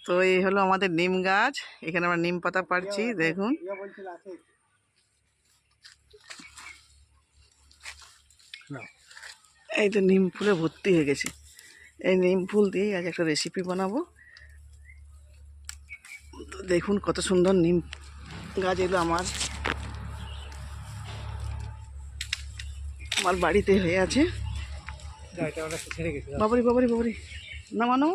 তো এই হলো আমাদের নিম গাছ। এখানে আমরা নিম পাতা পাড়ছি, দেখুন। এই তো নিম ফুলে ভর্তি হয়ে গেছে। এই নিম ফুল দিয়ে আজ একটা রেসিপি বানাবো। তো দেখুন কত সুন্দর নিম গাছ এগুলো আমার আমার বাড়িতে হয়ে আছে। বাবারি বাবারি বাবারি, নামানো।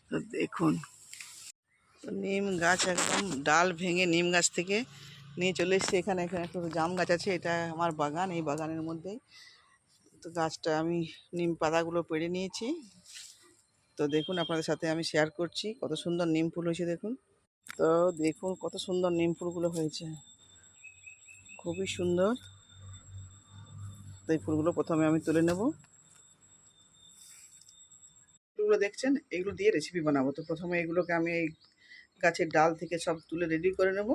তো দেখুন নিম গাছ একদম ডাল ভেঙে নিম গাছ থেকে নিয়ে চলে এসেছি এখানে। এখানে একটা জাম গাছ আছে, এটা আমার বাগান। এই বাগানের মধ্যেই তো গাছটা আমি নিম পাতাগুলো পেড়ে নিয়েছি। তো দেখুন আপনাদের সাথে আমি শেয়ার করছি কত সুন্দর নিম ফুল হয়েছে দেখুন। তো দেখুন কত সুন্দর নিম ফুলগুলো হয়েছে, খুবই সুন্দর। তো এই ফুলগুলো প্রথমে আমি তুলে নেব। ফুলগুলো দেখছেন, এগুলো দিয়ে রেসিপি বানাবো। তো প্রথমে এগুলোকে আমি এই গাছের ডাল থেকে সব তুলে রেডি করে নেব।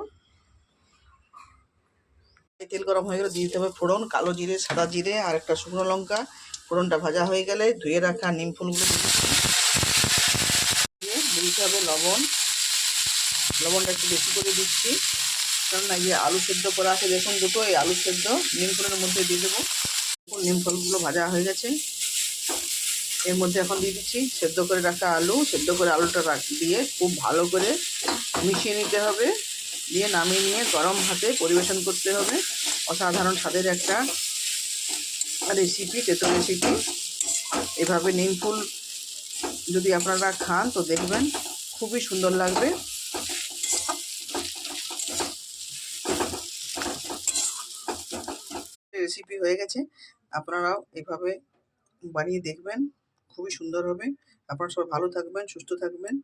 তেল গরম হয়ে গেলে দিয়ে দিতে হবে ফোড়ন, কালো জিরে, সাদা জিরে আর একটা শুকনো লঙ্কা। ফোড়নটা ভাজা হয়ে গেলে ধুয়ে রাখা নিম ফুলগুলো দিয়ে দিতে হবে লবণ। লবণটা একটু বেশি করে দিচ্ছি, কারণ এই যে আলু সেদ্ধ করা আছে দেখুন দুটো, এই আলু সেদ্ধ নিম ফুলের মধ্যে দিয়ে দেবো। নিম ফুলগুলো ভাজা হয়ে গেছে, এর মধ্যে এখন দিয়ে দিচ্ছি সেদ্ধ করে রাখা আলু। সেদ্ধ করে আলুটা দিয়ে খুব ভালো করে মিশিয়ে নিতে হবে, দিয়ে নামিয়ে নিয়ে গরম ভাতে পরিবেশন করতে হবে। অসাধারণ স্বাদের একটা রেসিপি, তেতো রেসিপি। এভাবে নিম ফুল যদি আপনারা খান তো দেখবেন খুবই সুন্দর লাগবে। রেসিপি হয়ে গেছে, আপনারাও এভাবে বানিয়ে দেখবেন, খুবই সুন্দর হবে। আপনারা সবাই ভালো থাকবেন, সুস্থ থাকবেন।